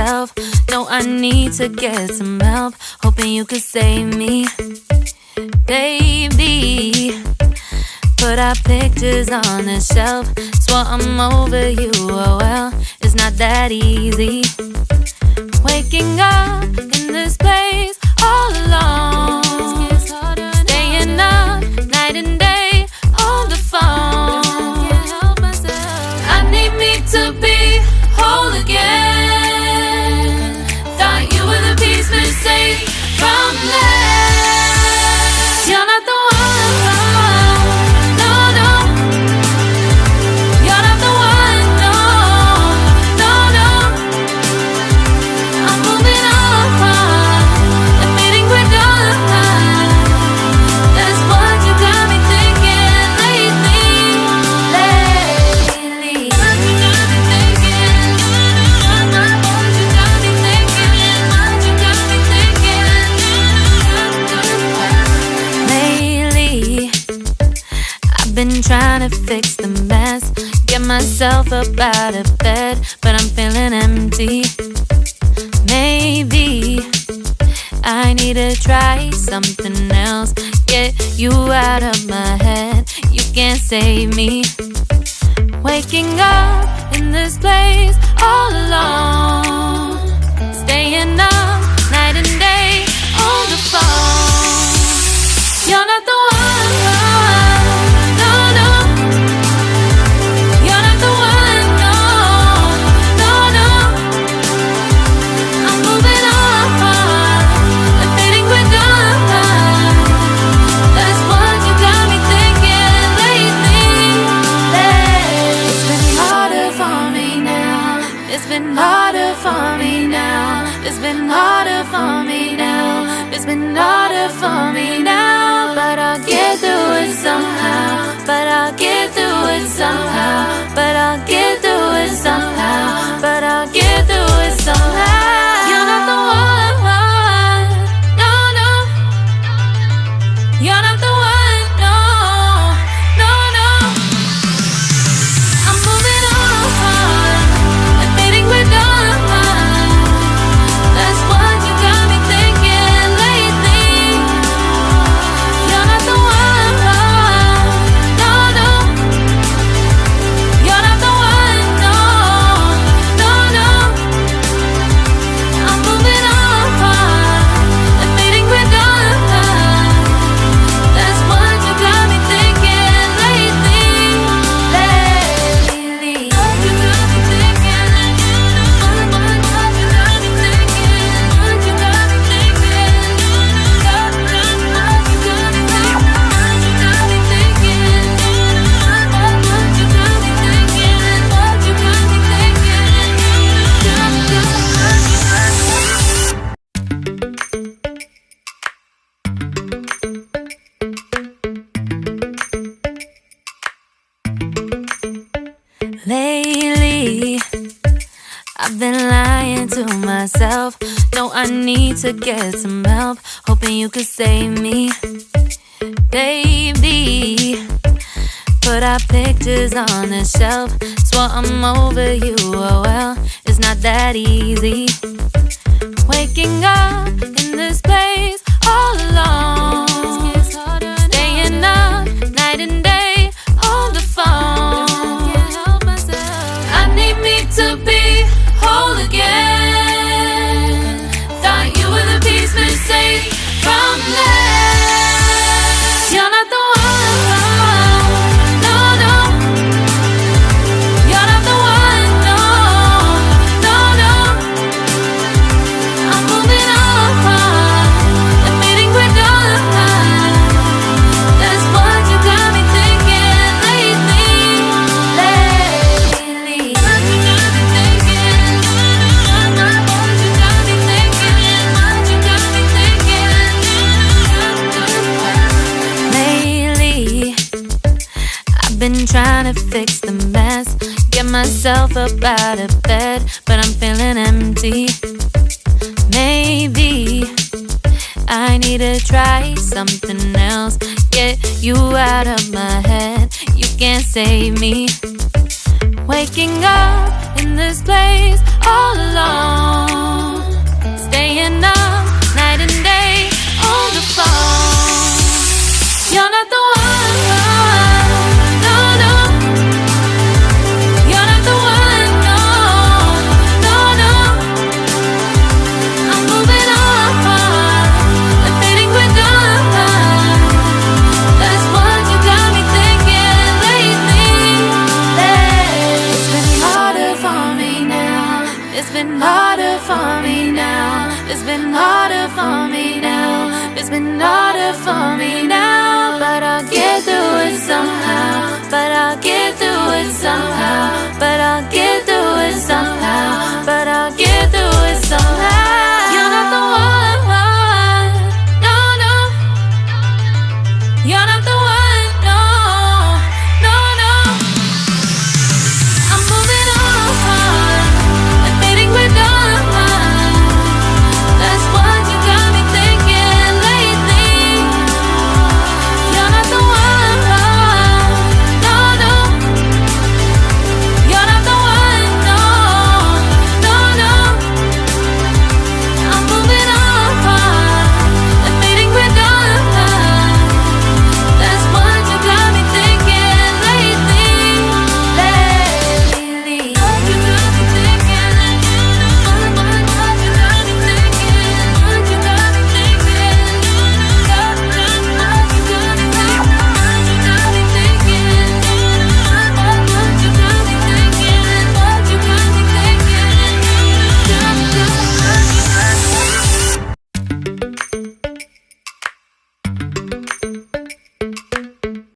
myself. No, I need to get some help. Hoping you could save me, baby. Put our pictures on the shelf. Swore I'm over you, oh well, it's not that easy. Waking up in this place all alone, staying up night and day on the phone. I need me to be whole again. Thought you were the piece missing from last. You're not the one. Been trying to fix the mess, get myself up out of bed, but I'm feeling empty. Maybe I need to try something else, get you out of my head. You can't save me. Waking up in this place all alone, staying up night and day on the phone. You're not the one. It's been harder for me now. It's been harder for me now. It's been harder for me now. But I'll get through it somehow. But I'll get through it somehow. But I'll get through it somehow. But I'll get through it somehow. You're not the one. No, no. You're not the one. No, no, no. I'm moving on. Lately, I've been lying to myself. No, I need to get some help. Hoping you could save me, baby. Put our pictures on the shelf. Swore I'm over you, oh well, it's not that easy. Waking up in this place all alone, staying up night and day on the phone. To be whole again. Thought you were the piece missing from last. You're not the one. No, no. You're not the one. No, no, no. I'm moving on. Admitting we're done. That's what you got me thinking lately. Been trying to fix the mess, get myself up out of bed, but I'm feeling empty. Maybe I need to try something else, get you out of my head. You can't save me. Waking up in this place all alone, staying up night and day on the phone. You're not the one, no, no. You're not the one, no, no, no. I'm moving on, and fading quick on. That's what you got me thinking lately. It's been harder for me now. It's been harder for me now. It's been harder for me now. It's been harder for me now. But I'll get through it somehow. But I'll get through it somehow. But I'll get through it somehow. But I'll get through it somehow.